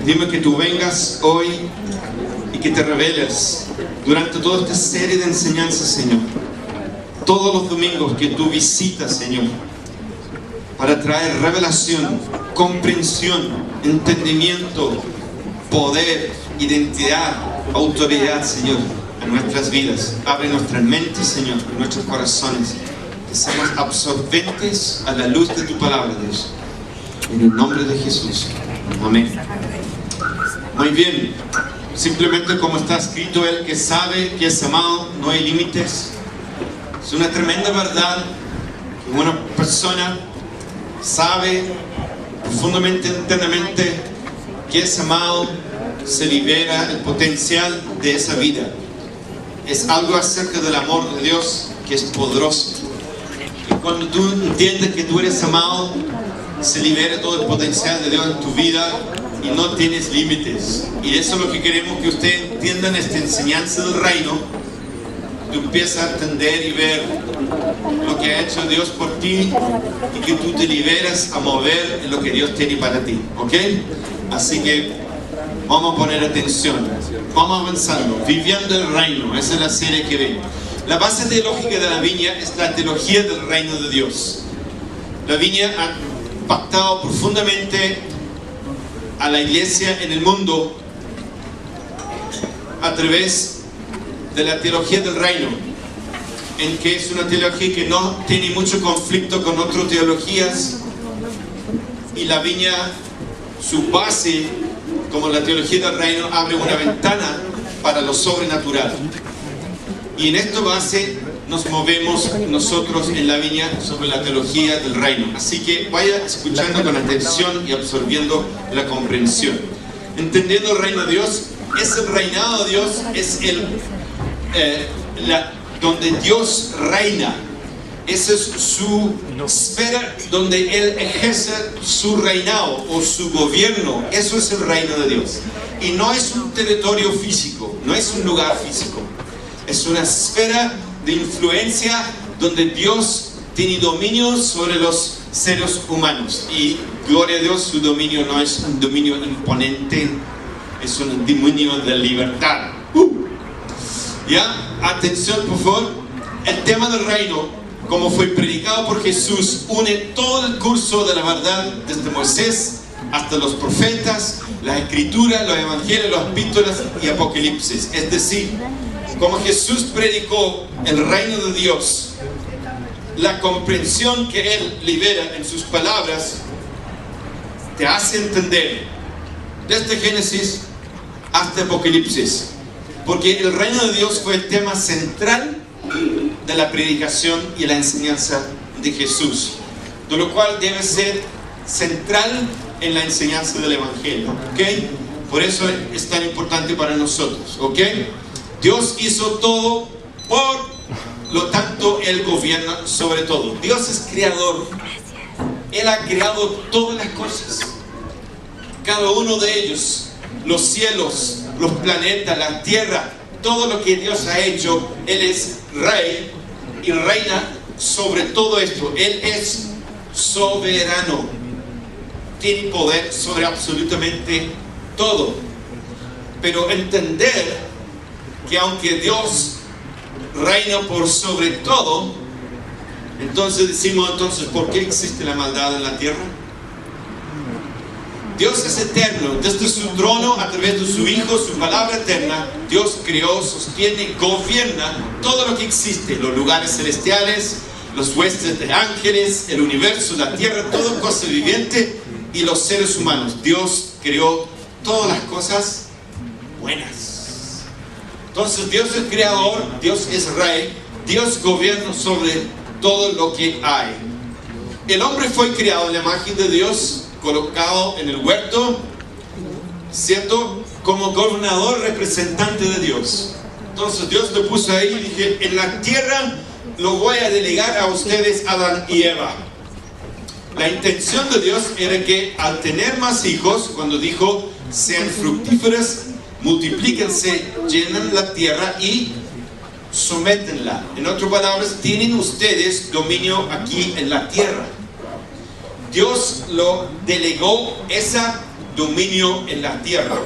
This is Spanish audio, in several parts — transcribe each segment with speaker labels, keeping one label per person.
Speaker 1: Dime que tú vengas hoy y que te reveles durante toda esta serie de enseñanzas, Señor. Todos los domingos que tú visitas, Señor, para traer revelación, comprensión, entendimiento, poder, identidad, autoridad, Señor, a nuestras vidas. Abre nuestras mentes, Señor, y nuestros corazones, que seamos absorbentes a la luz de tu palabra, Dios. En el nombre de Jesús. Amén. Muy bien. Simplemente como está escrito, el que sabe que es amado, no hay límites. Es una tremenda verdad que una persona sabe profundamente, internamente que es amado, se libera el potencial de esa vida. Es algo acerca del amor de Dios que es poderoso. Y cuando tú entiendes que tú eres amado, se libera todo el potencial de Dios en tu vida y no tienes límites. Y eso es lo que queremos que usted entienda en esta enseñanza del reino. Tú empiezas a entender y ver lo que ha hecho Dios por ti y que tú te liberas a mover en lo que Dios tiene para ti, ¿ok? Así que vamos a poner atención, vamos avanzando, viviendo el reino. Esa es la serie que ven. La base teológica de la viña es la teología del reino de Dios. La viña ha impactado profundamente a la iglesia en el mundo a través de la teología del reino, en que es una teología que no tiene mucho conflicto con otras teologías, y la viña, su base como la teología del reino, abre una ventana para lo sobrenatural, y en esta base nos movemos nosotros en la viña sobre la teología del reino. Así que vaya escuchando con atención y absorbiendo la comprensión. Entendiendo el reino de Dios, es el reinado de Dios, es donde Dios reina. Esa es su esfera donde Él ejerce su reinado o su gobierno. Eso es el reino de Dios. Y no es un territorio físico, no es un lugar físico. Es una esfera de influencia donde Dios tiene dominio sobre los seres humanos. Y gloria a Dios, su dominio no es un dominio imponente, es un dominio de libertad. ¿Ya? Atención, por favor. El tema del reino, como fue predicado por Jesús, une todo el curso de la verdad desde Moisés hasta los profetas, las escrituras, los evangelios, las epístolas y Apocalipsis. Es decir, como Jesús predicó el reino de Dios, la comprensión que Él libera en sus palabras te hace entender desde Génesis hasta Apocalipsis, porque el reino de Dios fue el tema central de la predicación y la enseñanza de Jesús, de lo cual debe ser central en la enseñanza del evangelio, ¿ok? Por eso es tan importante para nosotros, ¿ok? Dios hizo todo, por lo tanto Él gobierna sobre todo. Dios es creador. Él ha creado todas las cosas, cada uno de ellos, los cielos, los planetas, la tierra, todo lo que Dios ha hecho. Él es rey y reina sobre todo esto. Él es soberano, tiene poder sobre absolutamente todo. Pero entender que aunque Dios reina por sobre todo, entonces decimos, ¿por qué existe la maldad en la tierra? Dios es eterno. Desde su trono, a través de su Hijo, su palabra eterna, Dios creó, sostiene, gobierna todo lo que existe, los lugares celestiales, los huestes de ángeles, el universo, la tierra, toda cosa viviente y los seres humanos. Dios creó todas las cosas buenas. Entonces Dios es creador, Dios es rey, Dios gobierna sobre todo lo que hay. El hombre fue creado en la imagen de Dios, colocado en el huerto, ¿cierto? Como gobernador, representante de Dios. Entonces Dios lo puso ahí y dije, en la tierra lo voy a delegar a ustedes, Adán y Eva. La intención de Dios era que al tener más hijos, cuando dijo, sean fructíferos, multiplíquense, llenan la tierra y sométenla. En otras palabras, tienen ustedes dominio aquí en la tierra. Dios lo delegó esa dominio en la tierra.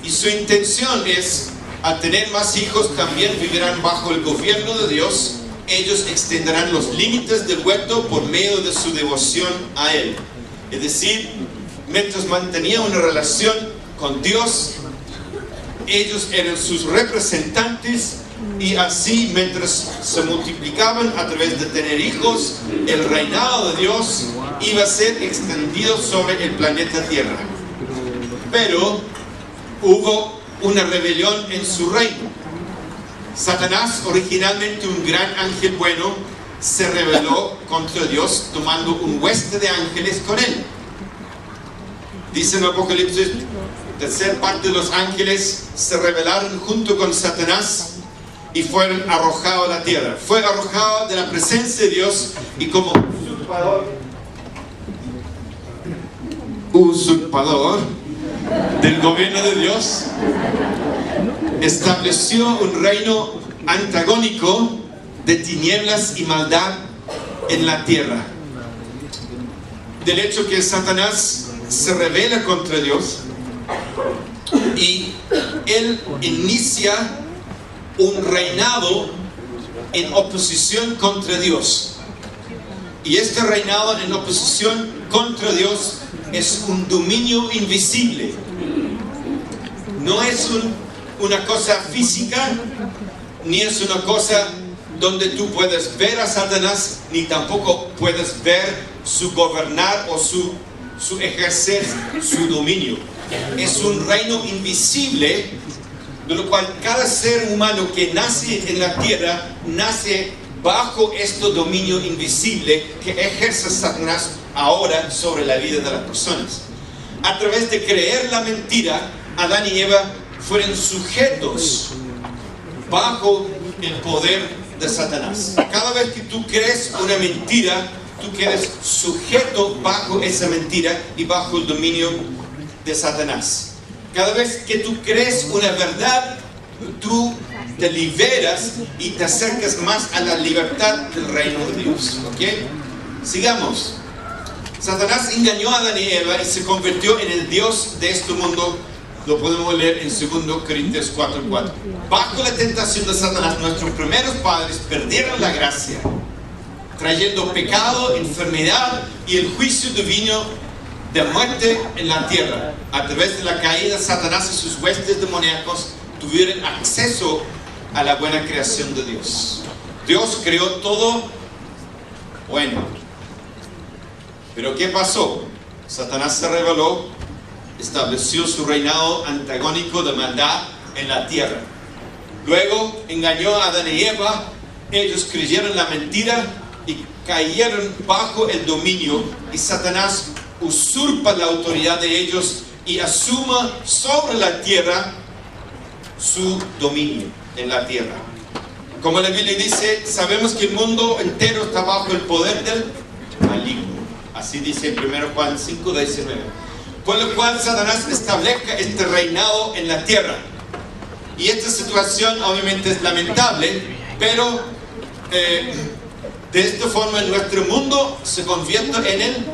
Speaker 1: Y su intención es, al tener más hijos, también vivirán bajo el gobierno de Dios. Ellos extenderán los límites del huerto por medio de su devoción a Él. Es decir, mientras mantenían una relación con Dios, ellos eran sus representantes, y así mientras se multiplicaban a través de tener hijos, el reinado de Dios iba a ser extendido sobre el planeta Tierra. Pero hubo una rebelión en su reino. Satanás, originalmente un gran ángel bueno, se rebeló contra Dios tomando un hueste de ángeles con él. Dice en Apocalipsis, tercera parte de los ángeles se rebelaron junto con Satanás y fueron arrojados a la tierra. Fue arrojado de la presencia de Dios y como usurpador del gobierno de Dios, estableció un reino antagónico de tinieblas y maldad en la tierra. Del hecho que Satanás se rebela contra Dios y él inicia un reinado en oposición contra Dios. Y este reinado en oposición contra Dios es un dominio invisible. No es una cosa física, ni es una cosa donde tú puedes ver a Satanás, ni tampoco puedes ver su gobernar o su ejercer su dominio. Es un reino invisible, de lo cual cada ser humano que nace en la tierra nace bajo este dominio invisible que ejerce Satanás ahora sobre la vida de las personas. A través de creer la mentira, Adán y Eva fueron sujetos bajo el poder de Satanás. Cada vez que tú crees una mentira, tú quedas sujeto bajo esa mentira y bajo el dominio de Satanás. Cada vez que tú crees una verdad, tú te liberas y te acercas más a la libertad del reino de Dios. ¿Ok? Sigamos. Satanás engañó a Adán y Eva y se convirtió en el Dios de este mundo. Lo podemos leer en 2 Corintios 4:4. Bajo la tentación de Satanás, nuestros primeros padres perdieron la gracia, trayendo pecado, enfermedad y el juicio divino de muerte en la tierra. A través de la caída, Satanás y sus huestes demoníacos tuvieron acceso a la buena creación de Dios. Dios creó todo bueno. Pero ¿qué pasó? Satanás se rebeló, estableció su reinado antagónico de maldad en la tierra. Luego engañó a Adán y Eva. Ellos creyeron la mentira y cayeron bajo el dominio, y Satanás usurpa la autoridad de ellos y asuma sobre la tierra su dominio en la tierra. Como la Biblia dice, sabemos que el mundo entero está bajo el poder del maligno. Así dice en 1 Juan 5:19. Por lo cual Satanás establezca este reinado en la tierra. Y esta situación obviamente es lamentable, pero de esta forma nuestro mundo se convierte en el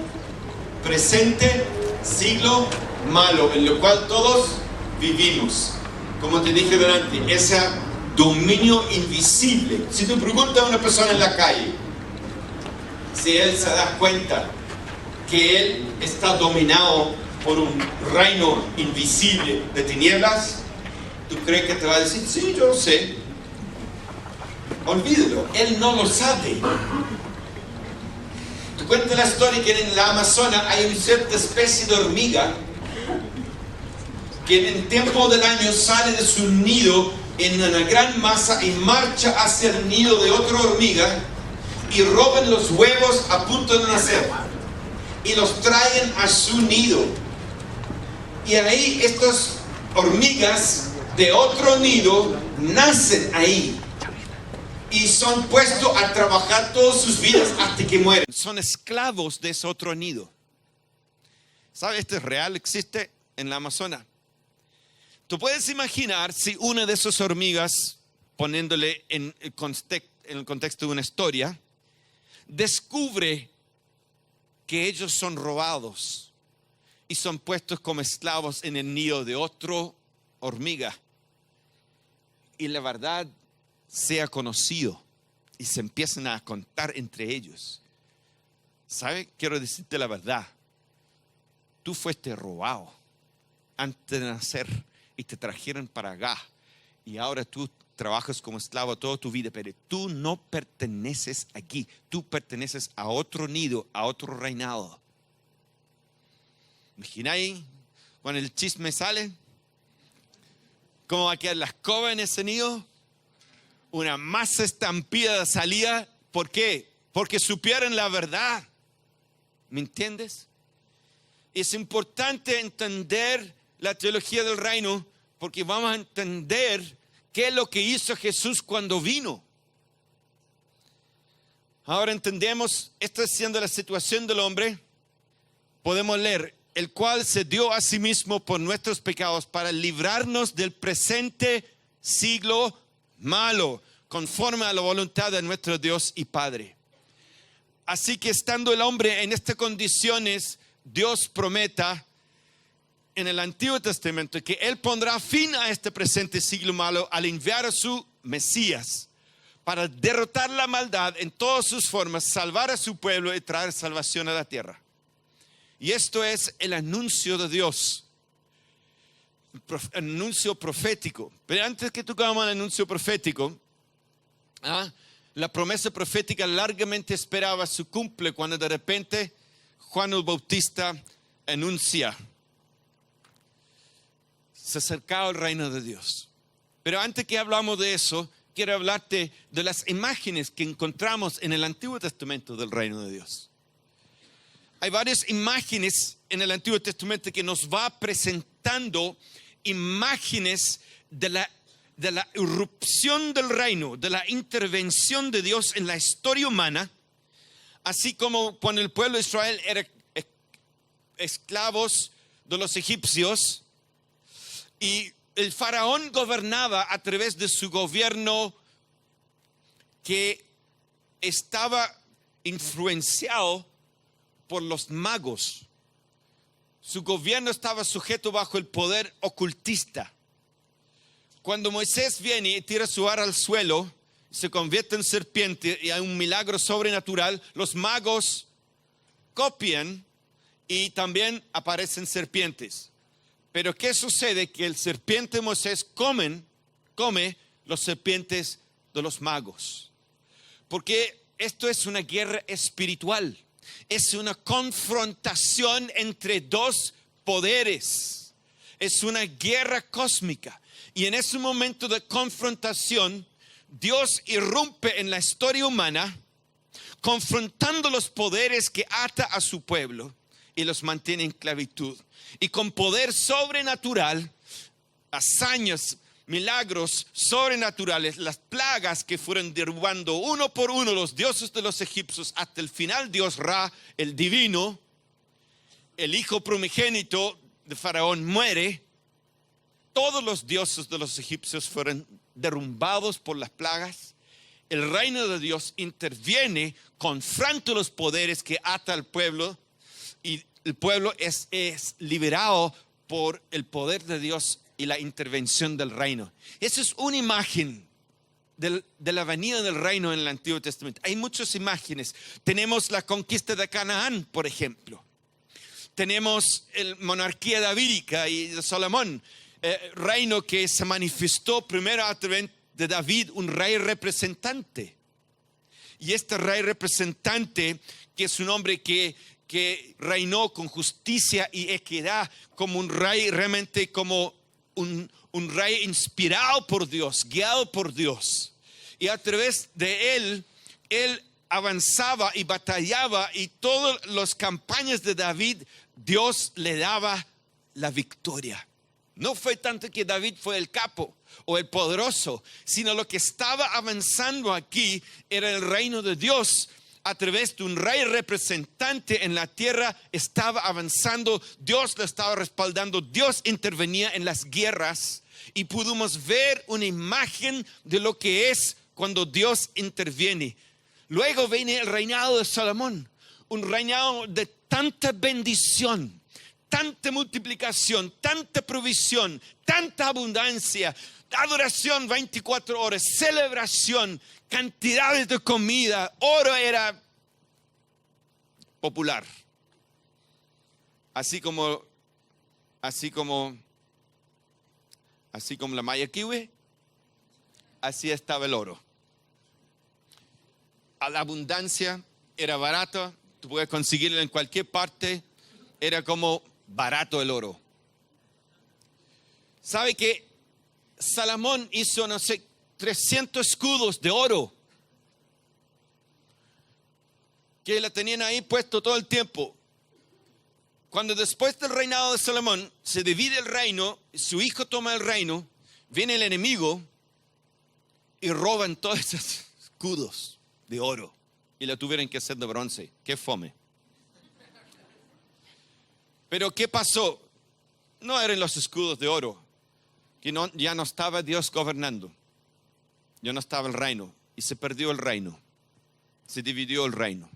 Speaker 1: presente siglo malo, en lo cual todos vivimos. Como te dije delante, ese dominio invisible. Si tú preguntas a una persona en la calle, si él se da cuenta que él está dominado por un reino invisible de tinieblas, ¿tú crees que te va a decir, sí, yo lo sé? Olvídalo, él no lo sabe. Te cuento la historia que en la Amazonas hay una cierta especie de hormiga que en el tiempo del año sale de su nido en una gran masa y marcha hacia el nido de otra hormiga y roban los huevos a punto de nacer y los traen a su nido. Y ahí estas hormigas de otro nido nacen ahí y son puestos a trabajar todas sus vidas hasta que mueren. Son esclavos de ese otro nido. ¿Sabes? Esto es real, existe en la Amazonas. Tú puedes imaginar si una de esas hormigas, poniéndole en el contexto de una historia, descubre que ellos son robados
Speaker 2: y son puestos como esclavos en el nido de otro hormiga. Y la verdad sea conocido y se empiezan a contar entre ellos. ¿Sabe? Quiero decirte la verdad. Tú fuiste robado antes de nacer y te trajeron para acá. Y ahora tú trabajas como esclavo toda tu vida, pero tú no perteneces aquí. Tú perteneces a otro nido, a otro reinado. ¿Imagináis cuando el chisme sale? ¿Cómo va a quedar la escoba en ese nido? Una masa estampida de salida. ¿Por qué? Porque supieron la verdad. ¿Me entiendes? Es importante entender la teología del reino porque vamos a entender qué es lo que hizo Jesús cuando vino. Ahora entendemos, esta siendo la situación del hombre, podemos leer, el cual se dio a sí mismo por nuestros pecados para librarnos del presente siglo malo, conforme a la voluntad de nuestro Dios y Padre. Así que estando el hombre en estas condiciones, Dios prometa en el Antiguo Testamento que Él pondrá fin a este presente siglo malo al enviar a su Mesías para derrotar la maldad en todas sus formas, salvar a su pueblo y traer salvación a la tierra. Y esto es el anuncio de Dios, el anuncio profético. Pero antes que tocamos el anuncio profético, la promesa profética largamente esperaba su cumple cuando de repente Juan el Bautista anuncia: se acercaba el reino de Dios. Pero antes que hablamos de eso, quiero hablarte de las imágenes que encontramos en el Antiguo Testamento del reino de Dios. Hay varias imágenes en el Antiguo Testamento que nos va presentando imágenes de la irrupción del reino, de la intervención de Dios en la historia humana, así como cuando el pueblo de Israel era esclavos de los egipcios y el faraón gobernaba a través de su gobierno que estaba influenciado por los magos. Su gobierno estaba sujeto bajo el poder ocultista. Cuando Moisés viene y tira su vara al suelo, se convierte en serpiente y hay un milagro sobrenatural, los magos copian y también aparecen serpientes. Pero ¿qué sucede? Que el serpiente de Moisés come los serpientes de los magos. Porque esto es una guerra espiritual. Es una confrontación entre dos poderes. Es una guerra cósmica. Y en ese momento de confrontación, Dios irrumpe en la historia humana, confrontando los poderes que ata a su pueblo y los mantiene en esclavitud. Y con poder sobrenatural, hazañas, milagros sobrenaturales, las plagas que fueron derribando uno por uno los dioses de los egipcios, hasta el final Dios Ra, el divino, el hijo primogénito de Faraón muere. Todos los dioses de los egipcios fueron derrumbados por las plagas. El reino de Dios interviene, confronta los poderes que ata al pueblo y el pueblo es liberado por el poder de Dios y la intervención del reino. Esa es una imagen de la venida del reino en el Antiguo Testamento. Hay muchas imágenes. Tenemos la conquista de Canaán, por ejemplo. Tenemos la monarquía davídica y de Salomón, reino que se manifestó primero a través de David, un rey representante. Y este rey representante, que es un hombre que reinó con justicia y equidad, como un rey realmente como un rey inspirado por Dios, guiado por Dios. Y a través de él avanzaba y batallaba, y todas las campañas de David, Dios le daba la victoria. No fue tanto que David fue el capo o el poderoso, sino lo que estaba avanzando aquí era el reino de Dios. A través de un rey representante en la tierra estaba avanzando, Dios lo estaba respaldando, Dios intervenía en las guerras y pudimos ver una imagen de lo que es cuando Dios interviene. Luego viene el reinado de Salomón, un reinado de tanta bendición, tanta multiplicación, tanta provisión, tanta abundancia, adoración 24 horas, celebración, cantidades de comida. Oro era popular. Así como la malla kiwi, así estaba el oro. A la abundancia, era barato, tú puedes conseguirlo en cualquier parte, era como barato el oro. ¿Sabe que Salomón hizo, 300 escudos de oro? Que la tenían ahí puesto todo el tiempo. Cuando después del reinado de Salomón se divide el reino, su hijo toma el reino, viene el enemigo y roban todos esos escudos de oro y lo tuvieron que hacer de bronce. ¡Qué fome! Pero ¿qué pasó? No eran los escudos de oro, que ya no estaba Dios gobernando, ya no estaba el reino y se perdió el reino, se dividió el reino.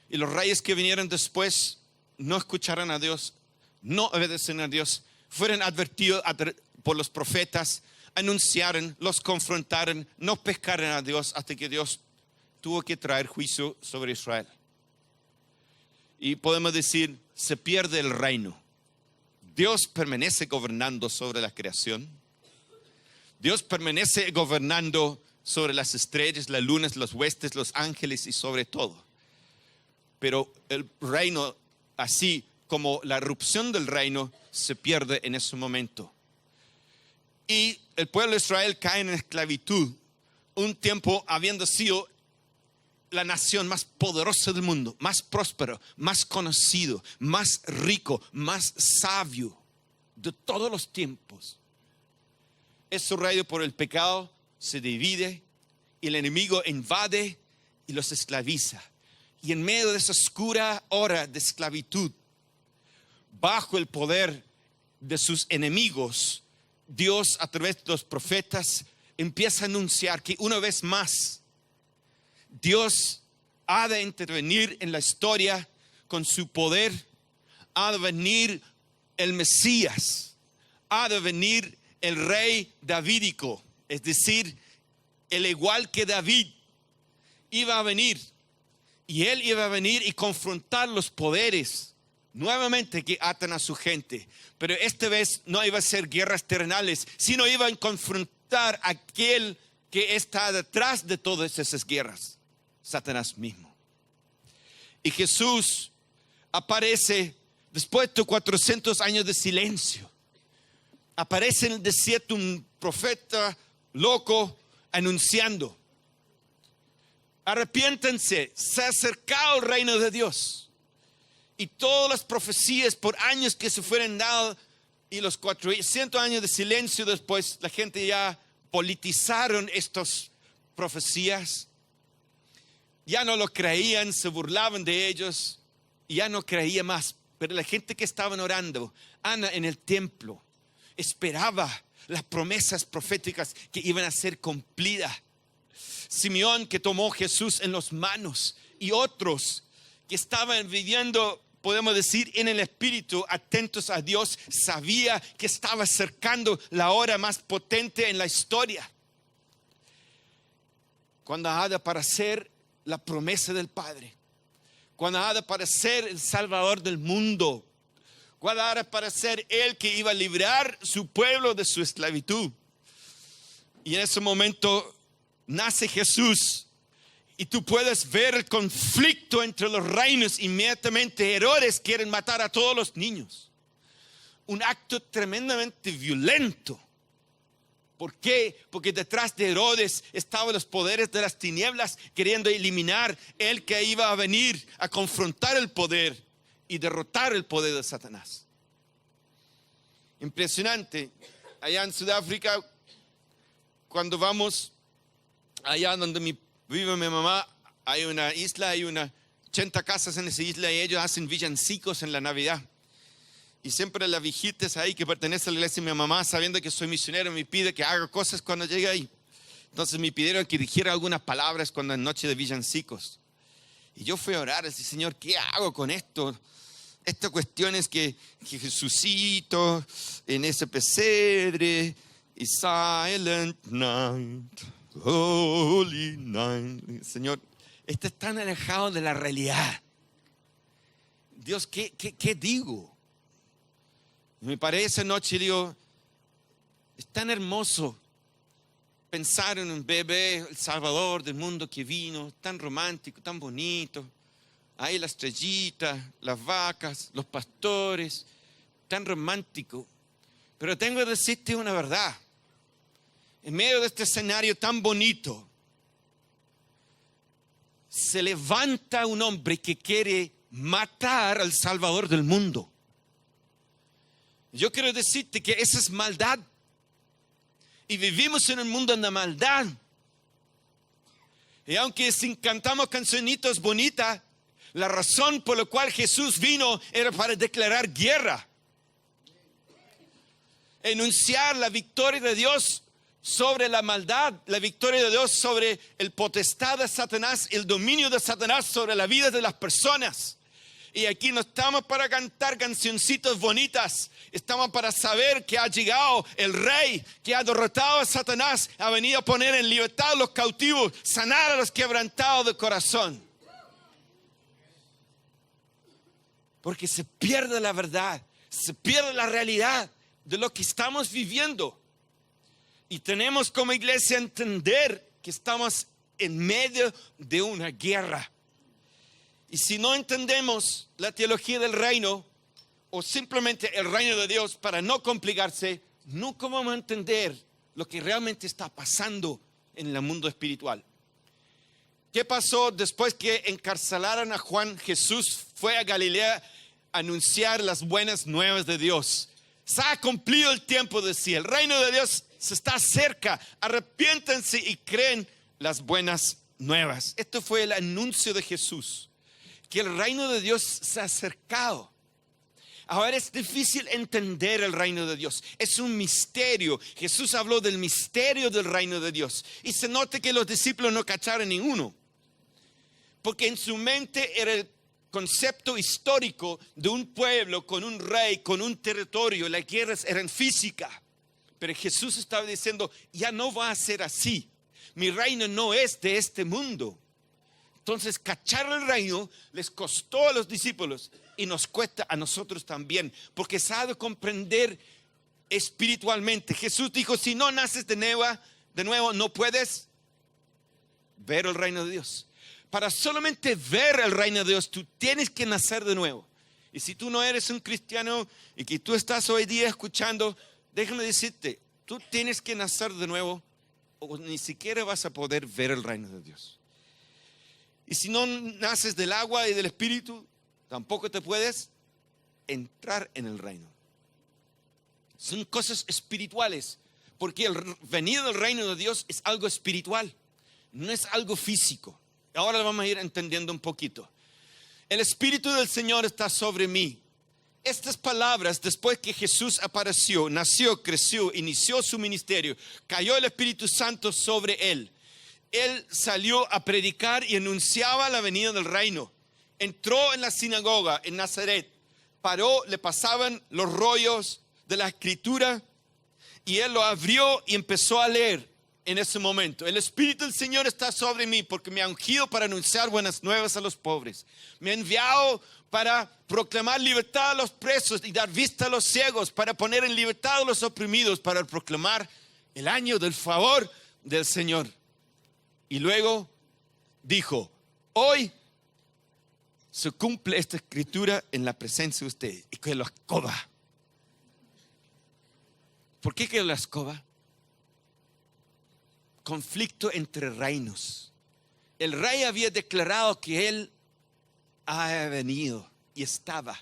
Speaker 2: Y los reyes que vinieron después no escucharon a Dios, no obedecen a Dios, fueron advertidos por los profetas, anunciaron, los confrontaron, no pescaron a Dios hasta que Dios tuvo que traer juicio sobre Israel. Y podemos decir, se pierde el reino. Dios permanece gobernando sobre la creación. Dios permanece gobernando sobre las estrellas, las lunas, los huestes, los ángeles y sobre todo. Pero el reino, así como la erupción del reino, se pierde en ese momento. Y el pueblo de Israel cae en esclavitud, un tiempo habiendo sido la nación más poderosa del mundo, más próspero, más conocido, más rico, más sabio de todos los tiempos. Ese reino por el pecado se divide y el enemigo invade y los esclaviza. Y en medio de esa oscura hora de esclavitud, bajo el poder de sus enemigos, Dios a través de los profetas empieza a anunciar que una vez más Dios ha de intervenir en la historia con su poder, ha de venir el Mesías, ha de venir el rey davídico, es decir, el igual que David iba a venir. Y él iba a venir y confrontar los poderes nuevamente que atan a su gente. Pero esta vez no iba a ser guerras terrenales, sino iba a confrontar a aquel que está detrás de todas esas guerras, Satanás mismo. Y Jesús aparece después de 400 años de silencio. Aparece en el desierto un profeta loco anunciando: arrepiéntense, se ha acercado el reino de Dios. Y todas las profecías por años que se fueron dadas y los 400 años de silencio después, la gente ya politizaron estas profecías. Ya no lo creían, se burlaban de ellos y ya no creía más. Pero la gente que estaban orando, Ana en el templo, esperaba las promesas proféticas que iban a ser cumplidas. Simeón, que tomó a Jesús en las manos, y otros que estaban viviendo, podemos decir, en el espíritu, atentos a Dios, sabía que estaba acercando la hora más potente en la historia, cuando ha de aparecer la promesa del Padre, cuando ha de aparecer el Salvador del mundo, cuando ha de aparecer el que iba a librar su pueblo de su esclavitud. Y en ese momento nace Jesús y tú puedes ver el conflicto entre los reinos. Inmediatamente Herodes quiere matar a todos los niños, un acto tremendamente violento. ¿Por qué? Porque detrás de Herodes estaban los poderes de las tinieblas queriendo eliminar el que iba a venir a confrontar el poder y derrotar el poder de Satanás. Impresionante. Allá en Sudáfrica, cuando vamos allá donde vive mi mamá, hay una isla, hay 80 casas en esa isla y ellos hacen villancicos en la Navidad. Y siempre la viejita ahí que pertenece a la iglesia de mi mamá, sabiendo que soy misionero, me pide que haga cosas cuando llegue ahí. Entonces me pidieron que dijera algunas palabras cuando es noche de villancicos. Y yo fui a orar, así: Señor, ¿qué hago con esto? Esta cuestión es que Jesucito en ese pesebre y Silent Night, Holy Night. Señor, esto es tan alejado de la realidad. Dios, ¿qué digo? Me paré esa noche y digo, es tan hermoso pensar en un bebé, el Salvador del mundo que vino, tan romántico, tan bonito. Ahí la estrellita, las vacas, los pastores, tan romántico. Pero tengo que decirte una verdad. En medio de este escenario tan bonito, se levanta un hombre que quiere matar al Salvador del mundo. Yo quiero decirte que esa es maldad. Y vivimos en un mundo de maldad. Y aunque cantamos cancioncitas bonitas, la razón por la cual Jesús vino era para declarar guerra. Enunciar la victoria de Dios sobre la maldad, la victoria de Dios sobre el potestad de Satanás, el dominio de Satanás sobre la vida de las personas. Y aquí no estamos para cantar cancioncitas bonitas, estamos para saber que ha llegado el Rey, que ha derrotado a Satanás, ha venido a poner en libertad a los cautivos, sanar a los quebrantados de corazón. Porque se pierde la verdad, se pierde la realidad de lo que estamos viviendo. Y tenemos como iglesia entender que estamos en medio de una guerra. Y si no entendemos la teología del reino, o simplemente el reino de Dios, para no complicarse, nunca vamos a entender lo que realmente está pasando en el mundo espiritual. ¿Qué pasó después que encarcelaron a Juan? Jesús fue a Galilea a anunciar las buenas nuevas de Dios. Se ha cumplido el tiempo, decía. El reino de Dios se está cerca. Arrepiéntanse y creen las buenas nuevas. Esto fue el anuncio de Jesús, que el reino de Dios se ha acercado. Ahora es difícil entender el reino de Dios. Es un misterio. Jesús habló del misterio del reino de Dios. Y se nota que los discípulos no cacharon ninguno. Porque en su mente era el concepto histórico de un pueblo con un rey, con un territorio. Las guerras eran físicas. Pero Jesús estaba diciendo, ya no va a ser así. Mi reino no es de este mundo. Entonces, cachar el reino les costó a los discípulos y nos cuesta a nosotros también, porque se ha de comprender espiritualmente. Jesús dijo, si no naces de nuevo, no puedes ver el reino de Dios. Para solamente ver el reino de Dios, tú tienes que nacer de nuevo. Y si tú no eres un cristiano y que tú estás hoy día escuchando, déjame decirte, tú tienes que nacer de nuevo o ni siquiera vas a poder ver el reino de Dios. Y si no naces del agua y del espíritu, tampoco te puedes entrar en el reino. Son cosas espirituales, porque el venir del reino de Dios es algo espiritual, no es algo físico. Ahora lo vamos a ir entendiendo un poquito. El Espíritu del Señor está sobre mí. Estas palabras, después que Jesús apareció, nació, creció, inició su ministerio, cayó el Espíritu Santo sobre él. Él salió a predicar y anunciaba la venida del reino. Entró en la sinagoga en Nazaret, paró, le pasaban los rollos de la escritura y él lo abrió y empezó a leer en ese momento. El Espíritu del Señor está sobre mí porque me ha ungido para anunciar buenas nuevas a los pobres. Me ha enviado para proclamar libertad a los presos y dar vista a los ciegos, para poner en libertad a los oprimidos, para proclamar el año del favor del Señor. Y luego dijo, hoy se cumple esta escritura en la presencia de ustedes. Y que la escoba. ¿Por qué que la escoba? Conflicto entre reinos. El rey había declarado que él había venido y estaba.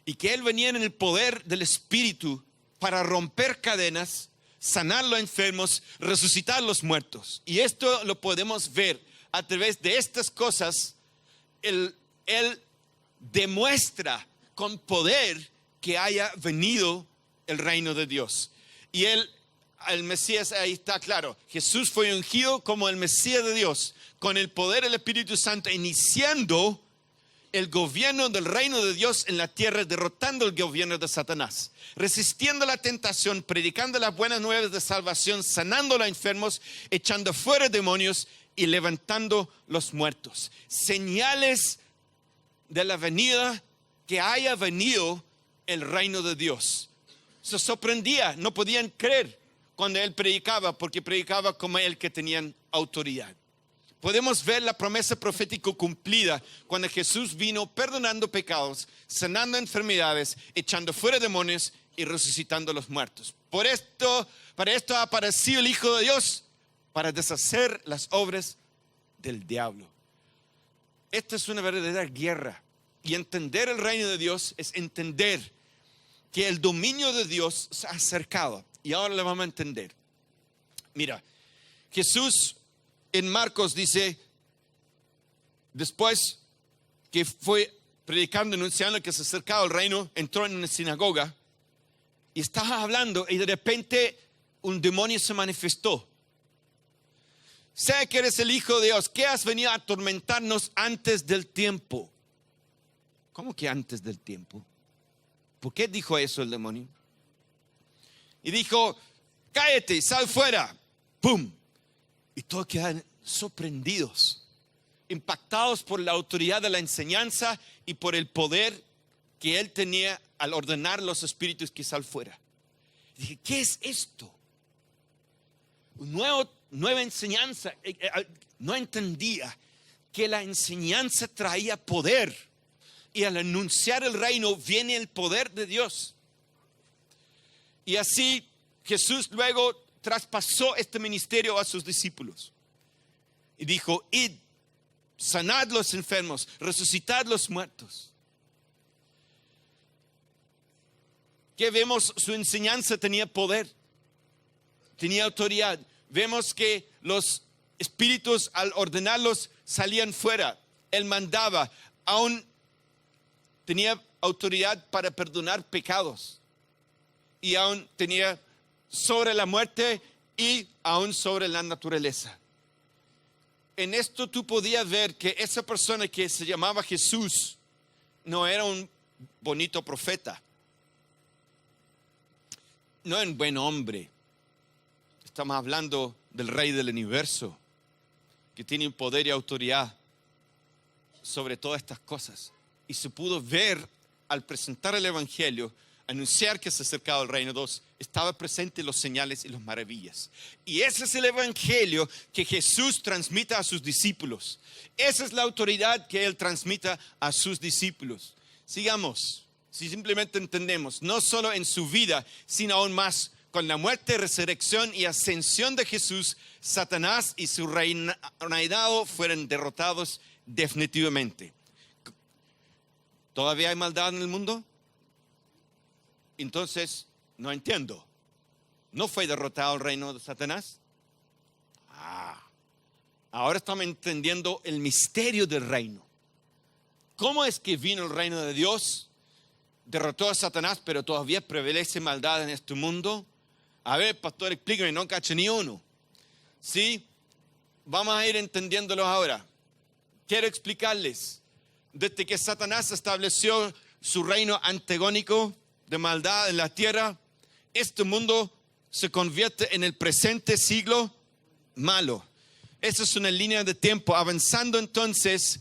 Speaker 2: Y que él venía en el poder del Espíritu para romper cadenas, sanar los enfermos, resucitar los muertos. Y esto lo podemos ver a través de estas cosas. Él demuestra con poder que haya venido el reino de Dios. Y el Mesías, ahí está claro. Jesús fue ungido como el Mesías de Dios, con el poder del Espíritu Santo, iniciando el gobierno del reino de Dios en la tierra, derrotando el gobierno de Satanás, resistiendo la tentación, predicando las buenas nuevas de salvación, sanando a los enfermos, echando fuera demonios y levantando los muertos. Señales de la venida, que haya venido el reino de Dios. Se sorprendía, no podían creer cuando él predicaba, porque predicaba como él, que tenían autoridad. Podemos ver la promesa profética cumplida cuando Jesús vino perdonando pecados, sanando enfermedades, echando fuera demonios y resucitando a los muertos. Para esto ha aparecido el Hijo de Dios, para deshacer las obras del diablo. Esta es una verdadera guerra, y entender el reino de Dios es entender que el dominio de Dios se ha acercado, y ahora lo vamos a entender. Mira, Jesús en Marcos dice, después que fue predicando, anunciando que se acercaba el reino, entró en una sinagoga y estaba hablando, y de repente un demonio se manifestó. Sé que eres el Hijo de Dios, que has venido a atormentarnos antes del tiempo. ¿Cómo que antes del tiempo? ¿Por qué dijo eso el demonio? Y dijo, cállate, sal fuera. ¡Pum! Y todos quedan sorprendidos, impactados por la autoridad de la enseñanza y por el poder que él tenía al ordenar a los espíritus que sal fuera. Y dije, ¿qué es esto? Nueva enseñanza. No entendía que la enseñanza traía poder, y al anunciar el reino viene el poder de Dios. Y así Jesús luego traspasó este ministerio a sus discípulos y dijo, id, sanad los enfermos, resucitad los muertos. Que vemos, su enseñanza tenía poder, tenía autoridad. Vemos que los espíritus, al ordenarlos, salían fuera. Él mandaba, aún tenía autoridad para perdonar pecados, y aún tenía sobre la muerte y aún sobre la naturaleza. En esto tú podías ver que esa persona que se llamaba Jesús no era un bonito profeta, no era un buen hombre. Estamos hablando del Rey del universo, que tiene poder y autoridad sobre todas estas cosas. Y se pudo ver al presentar el Evangelio, anunciar que se acercaba el reino de Dios, estaba presente los señales y las maravillas. Y ese es el Evangelio que Jesús transmite a sus discípulos. Esa es la autoridad que Él transmite a sus discípulos. Sigamos, si simplemente entendemos, no solo en su vida, sino aún más con la muerte, resurrección y ascensión de Jesús, Satanás y su reinado fueron derrotados definitivamente. ¿Todavía hay maldad en el mundo? Entonces, no entiendo. ¿No fue derrotado el reino de Satanás? Ahora estamos entendiendo el misterio del reino. ¿Cómo es que vino el reino de Dios? Derrotó a Satanás, pero todavía prevalece maldad en este mundo. A ver, pastor, explíqueme, no cacho ni uno. Sí, vamos a ir entendiéndolo ahora. Quiero explicarles. Desde que Satanás estableció su reino antagónico de maldad en la tierra, este mundo se convierte en el presente siglo malo. Esa es una línea de tiempo. Avanzando entonces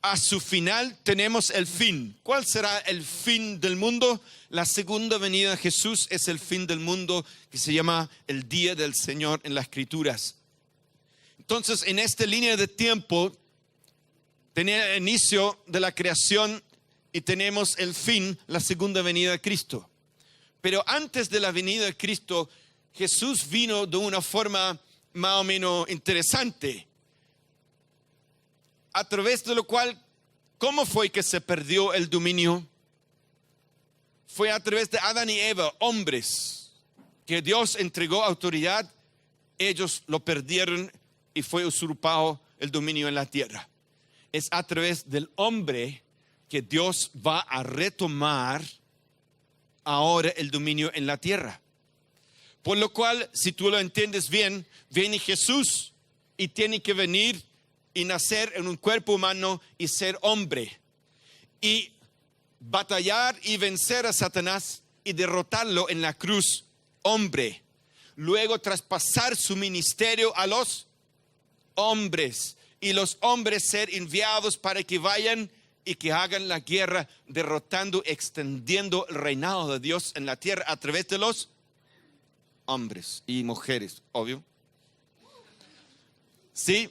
Speaker 2: a su final, tenemos el fin. ¿Cuál será el fin del mundo? La segunda venida de Jesús es el fin del mundo, que se llama el día del Señor en las Escrituras. Entonces, en esta línea de tiempo, tenía el inicio de la creación y tenemos el fin, la segunda venida de Cristo. Pero antes de la venida de Cristo, Jesús vino de una forma más o menos interesante, a través de lo cual, ¿cómo fue que se perdió el dominio? Fue a través de Adán y Eva, hombres, que Dios entregó autoridad, ellos lo perdieron y fue usurpado el dominio en la tierra. Es a través del hombre que Dios va a retomar ahora el dominio en la tierra. Por lo cual, si tú lo entiendes bien, viene Jesús y tiene que venir y nacer en un cuerpo humano y ser hombre. y batallar y vencer a Satanás y derrotarlo en la cruz, hombre. Luego traspasar su ministerio a los hombres y los hombres ser enviados para que vayan y que hagan la guerra, derrotando, extendiendo el reinado de Dios en la tierra a través de los hombres y mujeres, obvio. ¿Sí?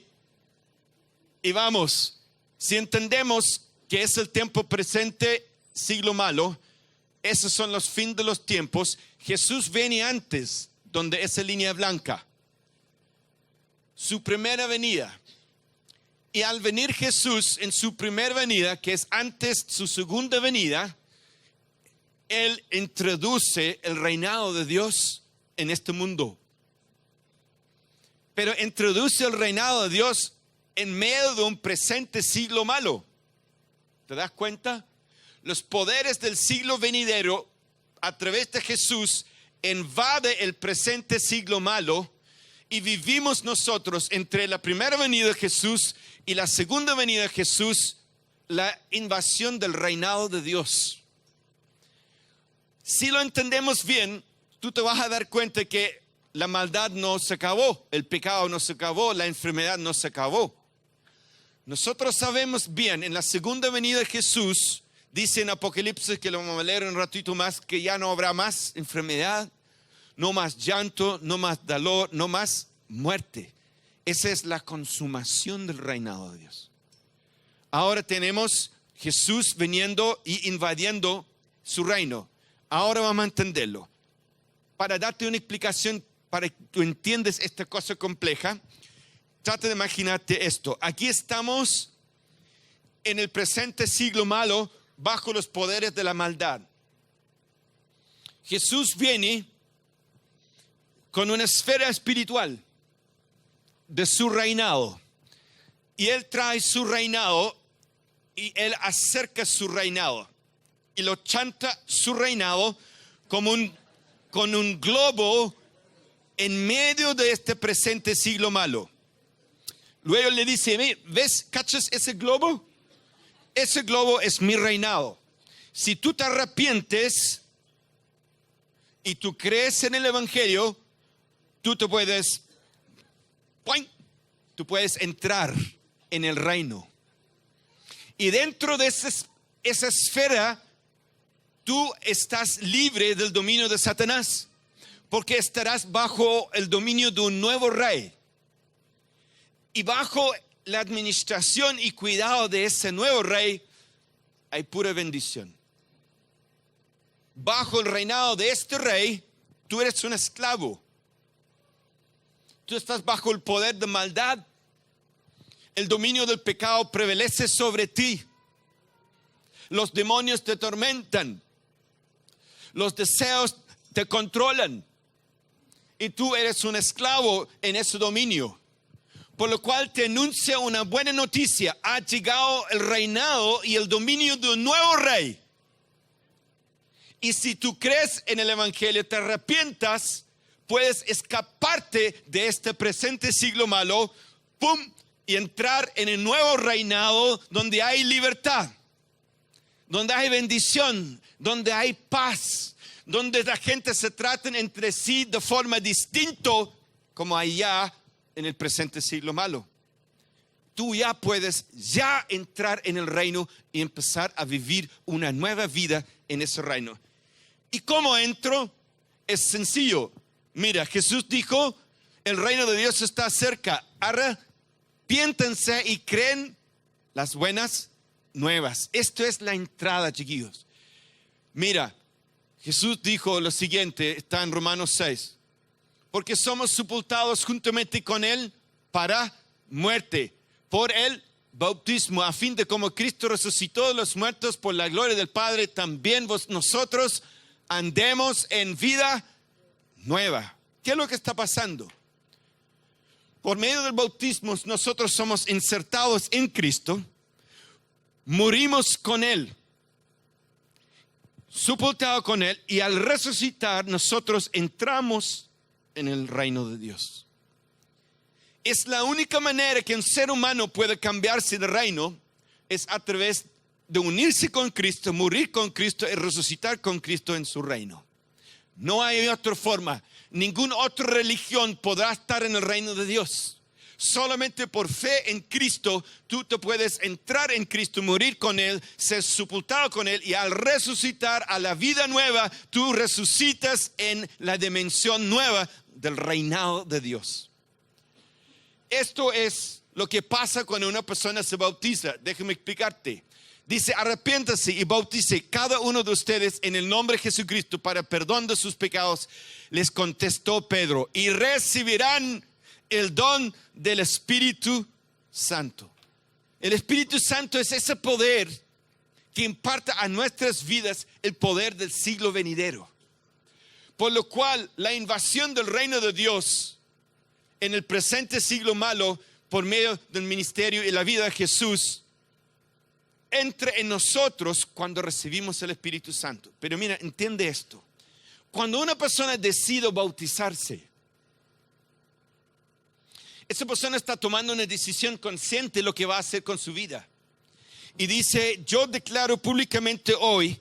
Speaker 2: Y vamos, si entendemos que es el tiempo presente, siglo malo, esos son los fines de los tiempos. Jesús viene antes, donde esa línea blanca, su primera venida. Y al venir Jesús en su primera venida, que es antes su segunda venida, Él introduce el reinado de Dios en este mundo. Pero introduce el reinado de Dios en medio de un presente siglo malo. ¿Te das cuenta? Los poderes del siglo venidero a través de Jesús invade el presente siglo malo y vivimos nosotros entre la primera venida de Jesús y la segunda venida de Jesús, la invasión del reinado de Dios. Si lo entendemos bien, tú te vas a dar cuenta que la maldad no se acabó, el pecado no se acabó, la enfermedad no se acabó. Nosotros sabemos bien, en la segunda venida de Jesús, dice en Apocalipsis, que lo vamos a leer un ratito más, que ya no habrá más enfermedad, no más llanto, no más dolor, no más muerte. Esa es la consumación del reinado de Dios. Ahora tenemos Jesús viniendo y invadiendo su reino. Ahora vamos a entenderlo. Para darte una explicación, para que tú entiendas esta cosa compleja, trata de imaginarte esto. Aquí estamos en el presente siglo malo, bajo los poderes de la maldad. Jesús viene con una esfera espiritual de su reinado. Y Él trae su reinado y Él acerca su reinado. Y lo chanta su reinado como con un globo en medio de este presente siglo malo. Luego le dice, ¿ves? ¿Cachas ese globo? Ese globo es mi reinado. Si tú te arrepientes y tú crees en el Evangelio, tú puedes entrar en el reino. Y dentro de esa esfera, tú estás libre del dominio de Satanás, porque estarás bajo el dominio de un nuevo rey. Y bajo la administración y cuidado de ese nuevo rey, hay pura bendición. Bajo el reinado de este rey, tú eres un esclavo. Tú estás bajo el poder de maldad. El dominio del pecado prevalece sobre ti. Los demonios te atormentan. Los deseos te controlan. Y tú eres un esclavo en ese dominio. Por lo cual te anuncia una buena noticia. Ha llegado el reinado y el dominio de un nuevo rey. Y si tú crees en el Evangelio, te arrepientas, puedes escaparte de este presente siglo malo, y entrar en el nuevo reinado donde hay libertad, donde hay bendición, donde hay paz, donde la gente se trata entre sí de forma distinta, como allá en el presente siglo malo. Tú ya puedes entrar en el reino y empezar a vivir una nueva vida en ese reino. ¿Y cómo entro? Es sencillo. Mira, Jesús dijo, el reino de Dios está cerca. Arrepiéntense y creen las buenas nuevas. Esto es la entrada, chiquillos. Mira, Jesús dijo lo siguiente, está en Romanos 6. Porque somos sepultados juntamente con Él para muerte, por el bautismo, a fin de como Cristo resucitó de los muertos por la gloria del Padre, también nosotros andemos en vida nueva. ¿Qué es lo que está pasando? Por medio del bautismo nosotros somos insertados en Cristo, morimos con Él, sepultados con Él, y al resucitar nosotros entramos en el reino de Dios. Es la única manera que un ser humano puede cambiarse de reino, es a través de unirse con Cristo, morir con Cristo y resucitar con Cristo en su reino. No hay otra forma. Ninguna otra religión podrá estar en el reino de Dios. Solamente por fe en Cristo, tú te puedes entrar en Cristo, morir con Él, ser sepultado con Él, y al resucitar a la vida nueva, tú resucitas en la dimensión nueva del reinado de Dios. Esto es lo que pasa cuando una persona se bautiza. Déjame explicarte. Dice, arrepiéntase y bautice cada uno de ustedes en el nombre de Jesucristo para perdón de sus pecados. Les contestó Pedro, y recibirán el don del Espíritu Santo. El Espíritu Santo es ese poder que imparta a nuestras vidas el poder del siglo venidero. Por lo cual la invasión del reino de Dios en el presente siglo malo, por medio del ministerio y la vida de Jesús, entre en nosotros cuando recibimos el Espíritu Santo. Pero mira, entiende esto. Cuando una persona decide bautizarse, esa persona está tomando una decisión consciente de lo que va a hacer con su vida. Y dice, yo declaro públicamente hoy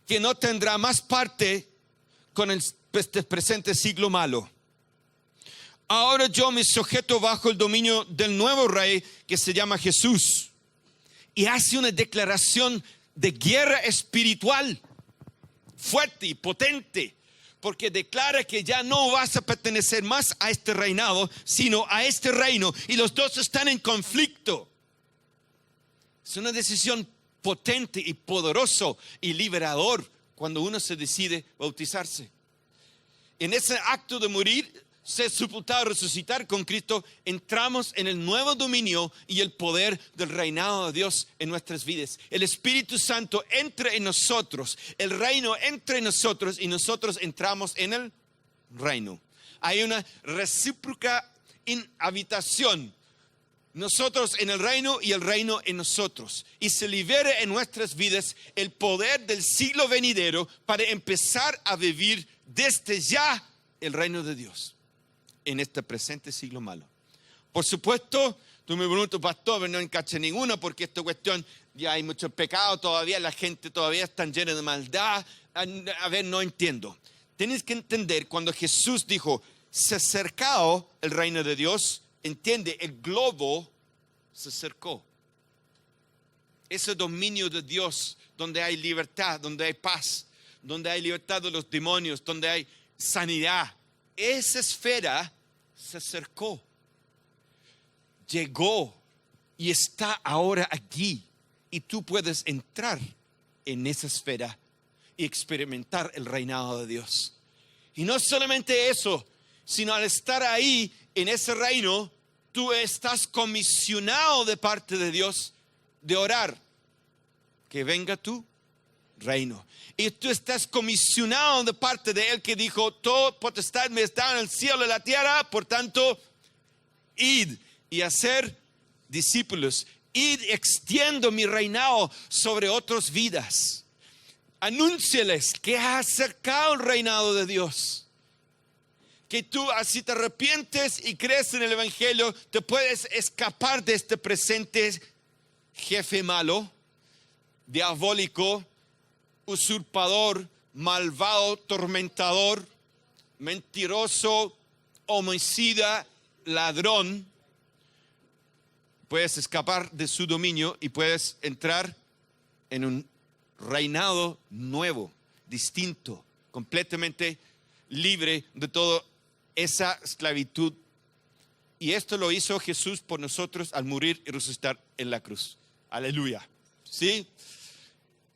Speaker 2: que no tendrá más parte con este presente siglo malo. Ahora yo me sujeto bajo el dominio del nuevo rey que se llama Jesús. Y hace una declaración de guerra espiritual fuerte y potente, porque declara que ya no vas a pertenecer más a este reinado, sino a este reino, y los dos están en conflicto. Es una decisión potente y poderoso y liberador cuando uno se decide bautizarse. En ese acto de morir, ser sepultado, resucitar con Cristo, entramos en el nuevo dominio y el poder del reinado de Dios en nuestras vidas. El Espíritu Santo entra en nosotros, el reino entra en nosotros y nosotros entramos en el reino. Hay una recíproca habitación. Nosotros en el reino y el reino en nosotros. Y se libera en nuestras vidas el poder del siglo venidero para empezar a vivir desde ya el reino de Dios en este presente siglo malo. Por supuesto, tú me preguntas, pastor, no encaché ninguna porque esta cuestión, ya hay mucho pecado todavía, la gente todavía está llena de maldad. A ver, no entiendo. Tienes que entender, cuando Jesús dijo, se ha acercado el reino de Dios, entiende, el globo se acercó. Ese dominio de Dios, donde hay libertad, donde hay paz, donde hay libertad de los demonios, donde hay sanidad, esa esfera se acercó, llegó y está ahora aquí, y tú puedes entrar en esa esfera y experimentar el reinado de Dios. Y no solamente eso, sino al estar ahí en ese reino, tú estás comisionado de parte de Dios de orar, que venga tu reino. Y tú estás comisionado de parte de Él, que dijo, toda potestad me está en el cielo y la tierra, por tanto, id y hacer discípulos. Id, extiendo mi reinado sobre otras vidas. Anúnciales que ha acercado el reinado de Dios. Que tú, así te arrepientes y crees en el Evangelio, te puedes escapar de este presente jefe malo, diabólico, usurpador, malvado, tormentador, mentiroso, homicida, ladrón. Puedes escapar de su dominio y puedes entrar en un reinado nuevo, distinto, completamente libre de toda esa esclavitud. Y esto lo hizo Jesús por nosotros al morir y resucitar en la cruz. Aleluya. ¿Sí?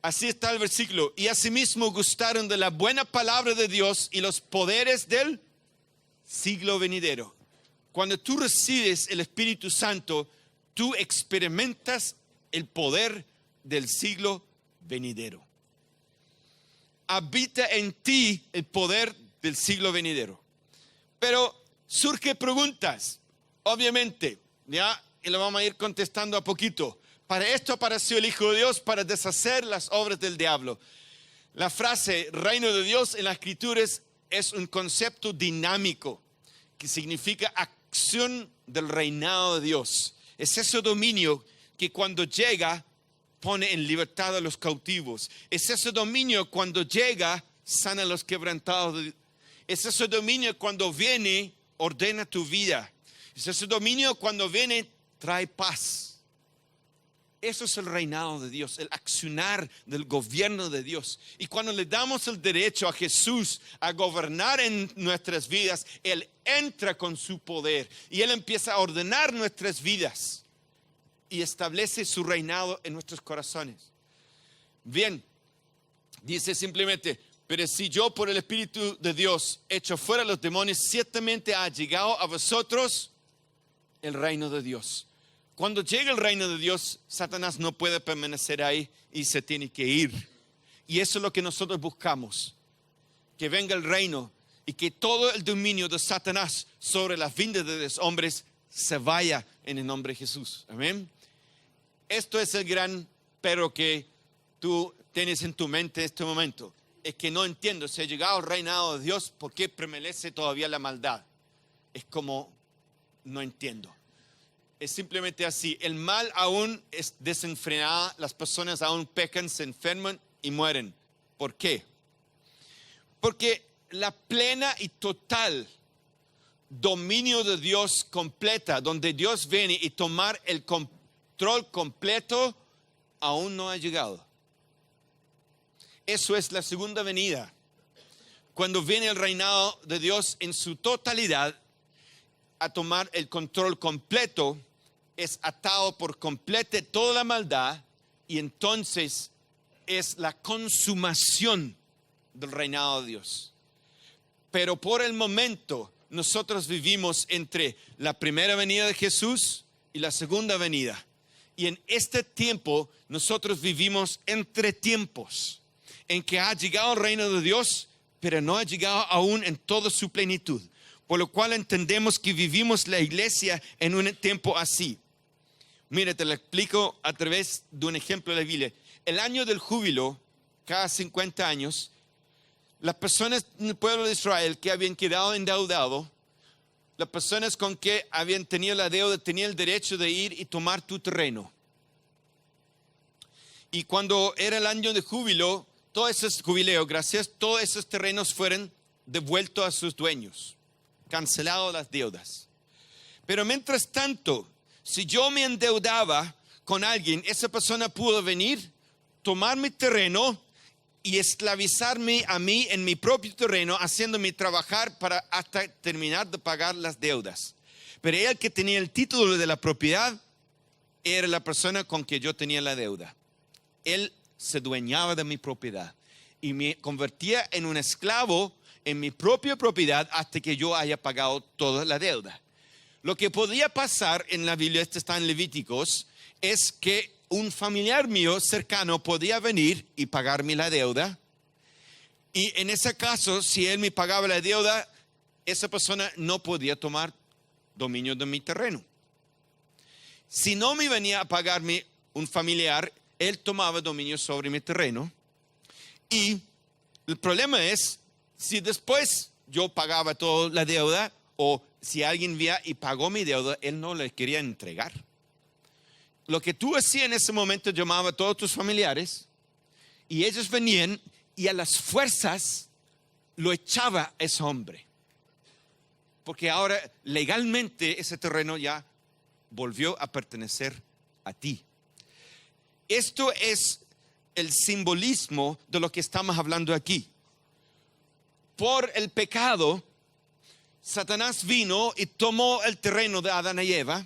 Speaker 2: Así está el versículo. Y asimismo gustaron de la buena palabra de Dios y los poderes del siglo venidero. Cuando tú recibes el Espíritu Santo, tú experimentas el poder del siglo venidero. Habita en ti el poder del siglo venidero. Pero surgen preguntas, obviamente, ya, y lo vamos a ir contestando a poquito. Para esto apareció el Hijo de Dios, para deshacer las obras del diablo. La frase reino de Dios en las Escrituras es un concepto dinámico que significa acción del reinado de Dios. Es ese dominio que cuando llega pone en libertad a los cautivos. Es ese dominio cuando llega, sana a los quebrantados. Es ese dominio cuando viene, ordena tu vida. Es ese dominio cuando viene, trae paz. Eso es el reinado de Dios, el accionar del gobierno de Dios. Y cuando le damos el derecho a Jesús a gobernar en nuestras vidas, Él entra con su poder y Él empieza a ordenar nuestras vidas y establece su reinado en nuestros corazones. Bien, dice simplemente, pero si yo por el Espíritu de Dios echo fuera los demonios, ciertamente ha llegado a vosotros el reino de Dios. Cuando llega el reino de Dios, Satanás no puede permanecer ahí y se tiene que ir. Y eso es lo que nosotros buscamos. Que venga el reino y que todo el dominio de Satanás sobre las vidas de los hombres se vaya en el nombre de Jesús. Amén. Esto es el gran pero que tú tienes en tu mente en este momento. Es que no entiendo, si ha llegado el reinado de Dios, ¿por qué permanece todavía la maldad? Es como, no entiendo. Es simplemente así. El mal aún es desenfrenado, las personas aún pecan, se enferman y mueren. ¿Por qué? Porque la plena y total dominio de Dios completa, donde Dios viene y tomar el control completo, aún no ha llegado. Eso es la segunda venida. Cuando viene el reinado de Dios en su totalidad, a tomar el control completo, es atado por completo toda la maldad y entonces es la consumación del reinado de Dios. Pero por el momento nosotros vivimos entre la primera venida de Jesús y la segunda venida. Y en este tiempo nosotros vivimos entre tiempos en que ha llegado el reino de Dios, pero no ha llegado aún en toda su plenitud. Por lo cual entendemos que vivimos la iglesia en un tiempo así. Mira, te lo explico a través de un ejemplo de la Biblia. El año del júbilo, cada 50 años, las personas del pueblo de Israel que habían quedado endeudados, las personas con que habían tenido la deuda, tenían el derecho de ir y tomar tu terreno. Y cuando era el año de júbilo, todos esos terrenos fueron devueltos a sus dueños. Cancelado las deudas. Pero mientras tanto, si yo me endeudaba con alguien, esa persona pudo venir, tomar mi terreno y esclavizarme a mí en mi propio terreno, haciéndome trabajar para hasta terminar de pagar las deudas. Pero el que tenía el título de la propiedad era la persona con que yo tenía la deuda. Él se dueñaba de mi propiedad y me convertía en un esclavo en mi propia propiedad hasta que yo haya pagado toda la deuda. Lo que podía pasar en la Biblia, esto está en Levíticos, es que un familiar mío cercano podía venir y pagarme la deuda. Y en ese caso, si él me pagaba la deuda, esa persona no podía tomar dominio de mi terreno. Si no me venía a pagarme un familiar, él tomaba dominio sobre mi terreno. Y el problema es, si después yo pagaba toda la deuda, o si alguien venía y pagó mi deuda, él no le quería entregar. Lo que tú hacías en ese momento, llamaba a todos tus familiares, y ellos venían y a las fuerzas lo echaba a ese hombre. Porque ahora legalmente ese terreno ya volvió a pertenecer a ti. Esto es el simbolismo de lo que estamos hablando aquí. Por el pecado, Satanás vino y tomó el terreno de Adán y Eva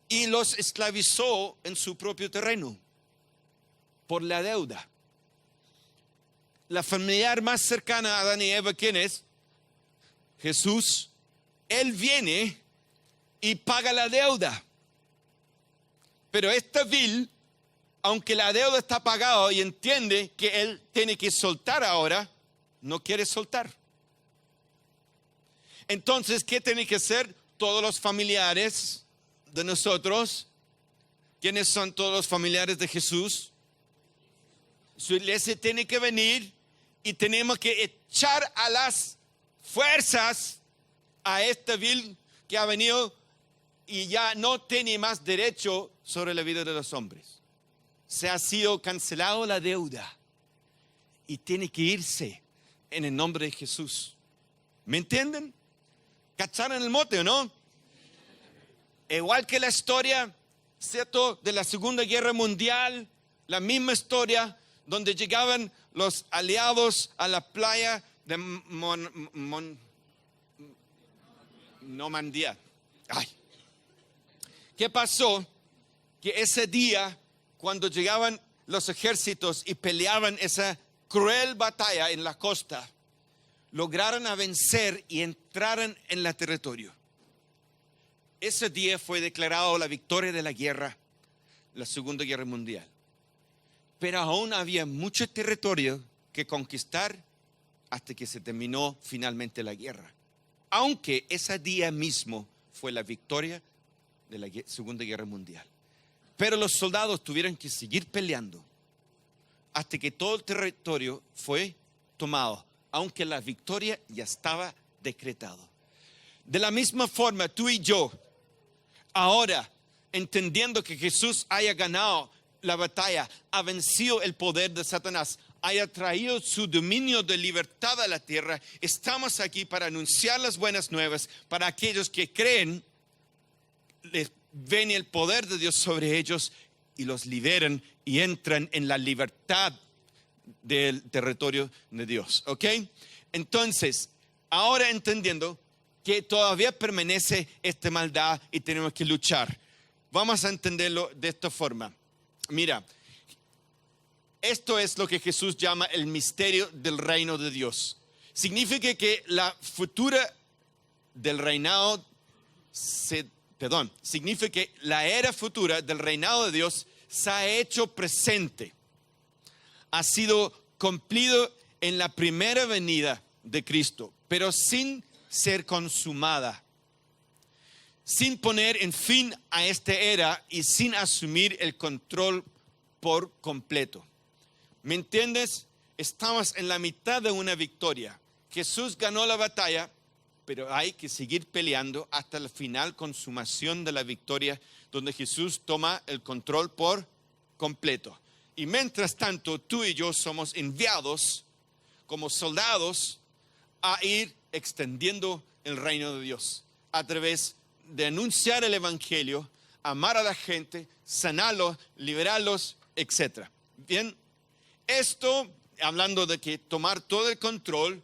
Speaker 2: y los esclavizó en su propio terreno por la deuda. La familiar más cercana a Adán y Eva, ¿quién es? Jesús. Él viene y paga la deuda. Pero esta vil, aunque la deuda está pagada y entiende que él tiene que soltar ahora, no quiere soltar. Entonces, ¿qué tiene que hacer? Todos los familiares de nosotros. ¿Quiénes son todos los familiares de Jesús? Su iglesia tiene que venir y tenemos que echar a las fuerzas a esta vil que ha venido y ya no tiene más derecho sobre la vida de los hombres. Se ha sido cancelado la deuda y tiene que irse en el nombre de Jesús. ¿Me entienden? ¿Cacharon el mote o no? Igual que la historia, ¿cierto?, de la Segunda Guerra Mundial, la misma historia donde llegaban los aliados a la playa de Normandía. Ay. ¿Qué pasó? Que ese día, cuando llegaban los ejércitos y peleaban esa cruel batalla en la costa, lograron vencer y entraron en el territorio. Ese día fue declarado la victoria de la guerra, la Segunda Guerra Mundial. Pero aún había mucho territorio que conquistar hasta que se terminó finalmente la guerra. Aunque ese día mismo fue la victoria de la Segunda Guerra Mundial. Pero los soldados tuvieron que seguir peleando hasta que todo el territorio fue tomado, aunque la victoria ya estaba decretada. De la misma forma, tú y yo, ahora, entendiendo que Jesús haya ganado la batalla, ha vencido el poder de Satanás, haya traído su dominio de libertad a la tierra, estamos aquí para anunciar las buenas nuevas para aquellos que creen, les ven el poder de Dios sobre ellos y los liberan y entran en la libertad del territorio de Dios. ¿Ok? Entonces, ahora entendiendo que todavía permanece esta maldad y tenemos que luchar, vamos a entenderlo de esta forma. Mira, esto es lo que Jesús llama el misterio del reino de Dios. Significa que la futura del reinado, significa que la era futura del reinado de Dios se ha hecho presente. Ha sido cumplido en la primera venida de Cristo, pero sin ser consumada, sin poner en fin a esta era y sin asumir el control por completo. ¿Me entiendes? Estamos en la mitad de una victoria. Jesús ganó la batalla, pero hay que seguir peleando hasta la final consumación de la victoria, donde Jesús toma el control por completo. Y mientras tanto, tú y yo somos enviados como soldados a ir extendiendo el reino de Dios a través de anunciar el evangelio, amar a la gente, sanarlos, liberarlos, etc. Bien, esto, hablando de que tomar todo el control,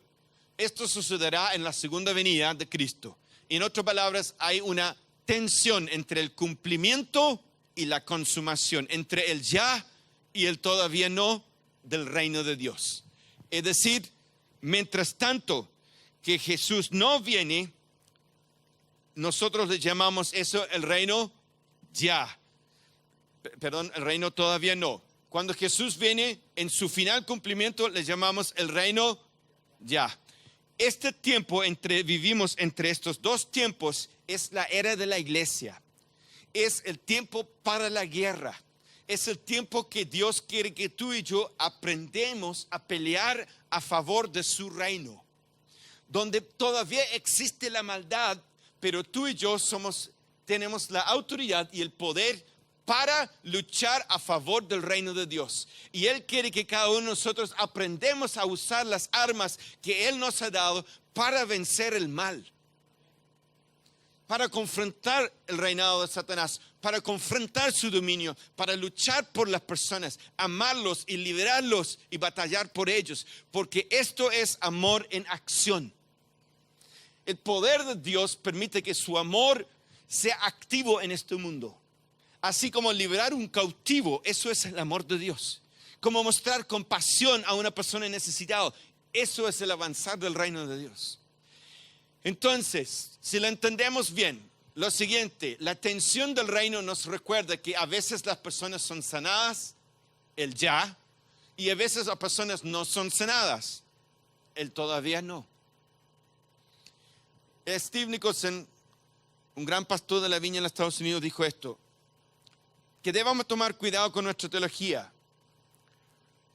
Speaker 2: esto sucederá en la segunda venida de Cristo. En otras palabras, hay una tensión entre el cumplimiento y la consumación, entre el ya y el todavía no del reino de Dios. Es decir, mientras tanto que Jesús no viene, nosotros le llamamos eso el reino ya. Perdón, el reino todavía no. Cuando Jesús viene en su final cumplimiento, le llamamos el reino ya. Este tiempo vivimos entre estos dos tiempos es la era de la iglesia. Es el tiempo para la guerra. Es el tiempo que Dios quiere que tú y yo aprendemos a pelear a favor de su reino. Donde todavía existe la maldad, pero tú y yo tenemos la autoridad y el poder para luchar a favor del reino de Dios. Y Él quiere que cada uno de nosotros aprendamos a usar las armas que Él nos ha dado para vencer el mal, para confrontar el reinado de Satanás, para confrontar su dominio, para luchar por las personas, amarlos y liberarlos y batallar por ellos, porque esto es amor en acción. El poder de Dios permite que su amor sea activo en este mundo. Así como liberar un cautivo, eso es el amor de Dios. Como mostrar compasión a una persona necesitada, eso es el avanzar del reino de Dios. Entonces, si lo entendemos bien, lo siguiente, la tensión del reino nos recuerda que a veces las personas son sanadas, el ya, y a veces las personas no son sanadas, el todavía no. Steve Nicholson, un gran pastor de la viña en los Estados Unidos, dijo esto: que debamos tomar cuidado con nuestra teología.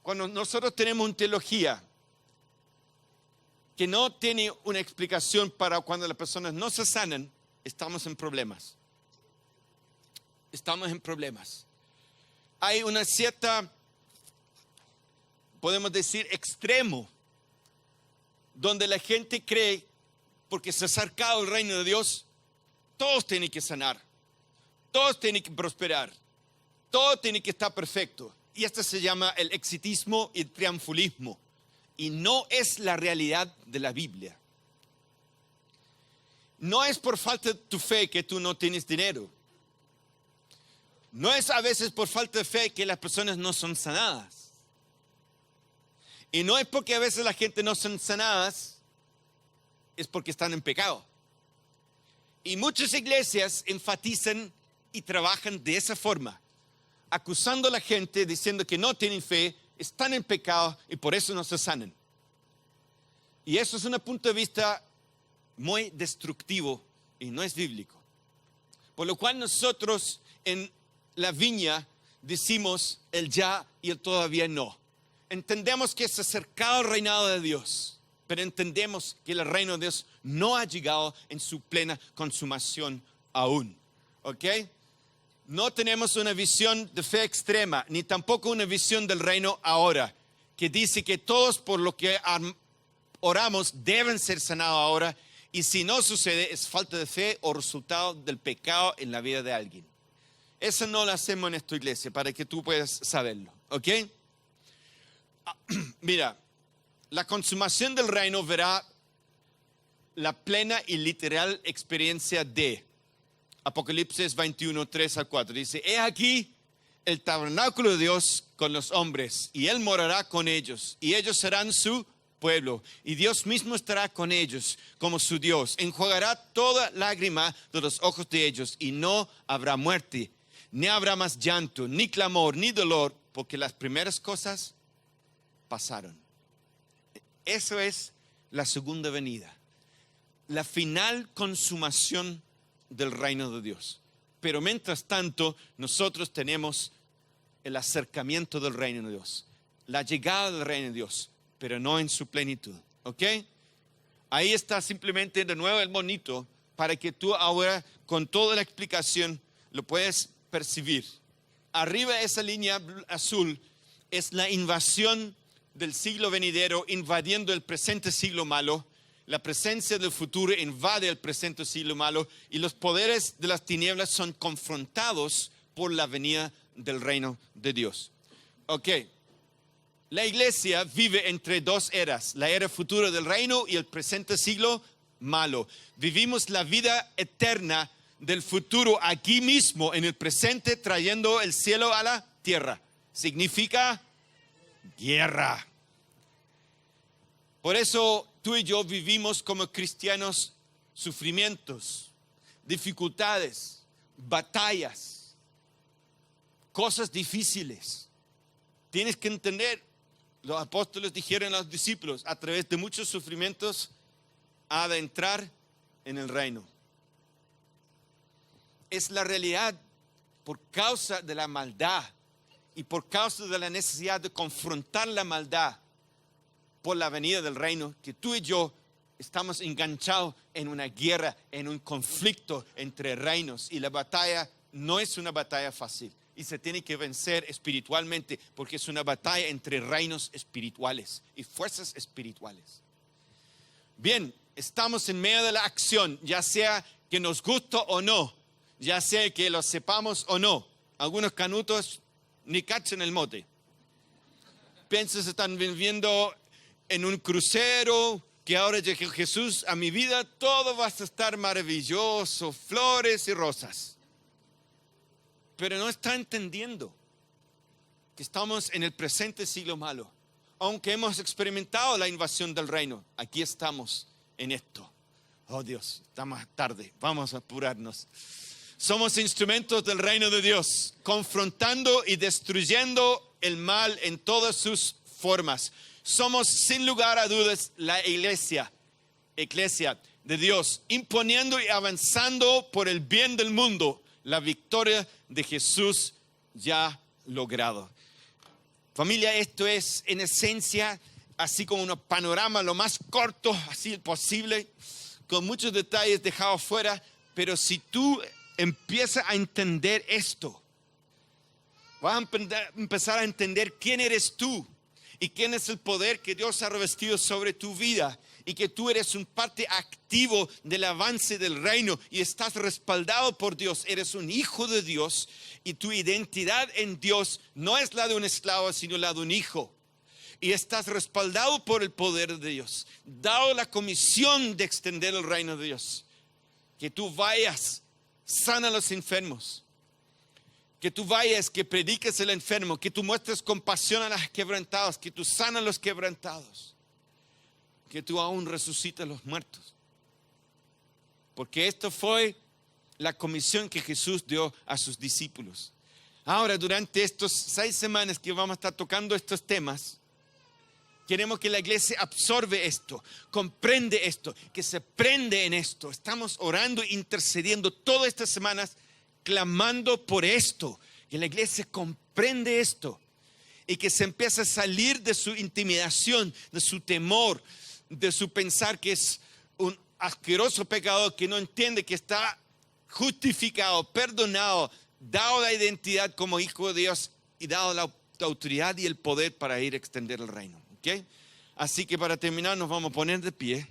Speaker 2: Cuando nosotros tenemos una teología que no tiene una explicación para cuando las personas no se sanan, estamos en problemas. estamos en problemas. Hay una cierta, podemos decir, extremo, donde la gente cree, porque se ha acercado el reino de Dios, todos tienen que sanar, todos tienen que prosperar, todo tiene que estar perfecto. Y esto se llama el exitismo y el triunfalismo. Y no es la realidad de la Biblia. No es por falta de tu fe que tú no tienes dinero. No es a veces por falta de fe que las personas no son sanadas. Y no es porque a veces la gente no son sanadas, es porque están en pecado. Y muchas iglesias enfatizan y trabajan de esa forma, acusando a la gente, diciendo que no tienen fe, están en pecado y por eso no se sanan. Y eso es un punto de vista muy destructivo y no es bíblico. Por lo cual nosotros en la viña decimos el ya y el todavía no. Entendemos que se ha acercado el reinado de Dios, pero entendemos que el reino de Dios no ha llegado en su plena consumación aún. ¿Ok? No tenemos una visión de fe extrema, ni tampoco una visión del reino ahora, que dice que todos por lo que oramos deben ser sanados ahora, y si no sucede es falta de fe o resultado del pecado en la vida de alguien. Eso no lo hacemos en esta iglesia, para que tú puedas saberlo. ¿Ok? Mira, la consumación del reino verá la plena y literal experiencia de Apocalipsis 21, 3 al 4. Dice, he aquí el tabernáculo de Dios con los hombres, y Él morará con ellos, y ellos serán su pueblo, y Dios mismo estará con ellos como su Dios. Enjuagará toda lágrima de los ojos de ellos, y no habrá muerte, ni habrá más llanto, ni clamor, ni dolor, porque las primeras cosas pasaron. Eso es la segunda venida, la final consumación del reino de Dios. Pero mientras tanto, nosotros tenemos el acercamiento del reino de Dios, la llegada del reino de Dios, pero no en su plenitud. ¿Ok? Ahí está simplemente de nuevo el monito para que tú ahora con toda la explicación lo puedas percibir. Arriba de esa línea azul es la invasión del siglo venidero invadiendo el presente siglo malo. La presencia del futuro invade el presente siglo malo y los poderes de las tinieblas son confrontados por la venida del reino de Dios. Ok, la iglesia vive entre dos eras, la era futura del reino y el presente siglo malo. Vivimos la vida eterna del futuro aquí mismo, en el presente, trayendo el cielo a la tierra. Significa guerra. Por eso tú y yo vivimos como cristianos sufrimientos, dificultades, batallas, cosas difíciles. Tienes que entender, los apóstoles dijeron a los discípulos, a través de muchos sufrimientos ha de entrar en el reino. Es la realidad por causa de la maldad y por causa de la necesidad de confrontar la maldad por la venida del reino, que tú y yo estamos enganchados en una guerra, en un conflicto entre reinos, y la batalla no es una batalla fácil y se tiene que vencer espiritualmente porque es una batalla entre reinos espirituales y fuerzas espirituales. Bien, estamos en medio de la acción, ya sea que nos guste o no, ya sea que lo sepamos o no. Algunos canutos ni cachan el mote. Piensan que están viviendo en un crucero, que ahora llegó Jesús a mi vida, todo va a estar maravilloso, flores y rosas. Pero no está entendiendo que estamos en el presente siglo malo. Aunque hemos experimentado la invasión del reino, aquí estamos en esto. Oh Dios, estamos tarde, vamos a apurarnos. Somos instrumentos del reino de Dios, confrontando y destruyendo el mal en todas sus formas. Somos sin lugar a dudas la iglesia de Dios, imponiendo y avanzando por el bien del mundo, la victoria de Jesús ya logrado. Familia, esto es en esencia así como un panorama lo más corto así posible, con muchos detalles dejados fuera, pero si tú empieza a entender esto. Vas a empezar a entender quién eres tú y quién es el poder que Dios ha revestido sobre tu vida y que tú eres un parte activo del avance del reino y estás respaldado por Dios. Eres un hijo de Dios y tu identidad en Dios no es la de un esclavo, sino la de un hijo. Y estás respaldado por el poder de Dios, dado la comisión de extender el reino de Dios. Que tú vayas, sana a los enfermos. Que tú vayas, que prediques el enfermo, que tú muestres compasión a los quebrantados, que tú sanas a los quebrantados, que tú aún resucitas a los muertos. Porque esto fue la comisión que Jesús dio a sus discípulos. Ahora, durante estas 6 semanas que vamos a estar tocando estos temas, queremos que la iglesia absorbe esto, comprende esto, que se prende en esto. Estamos orando, intercediendo todas estas semanas, clamando por esto, que la iglesia comprende esto y que se empiece a salir de su intimidación, de su temor, de su pensar que es un asqueroso pecador que no entiende que está justificado, perdonado, dado la identidad como hijo de Dios y dado la autoridad y el poder para ir a extender el reino. ¿Okay? Así que para terminar nos vamos a poner de pie.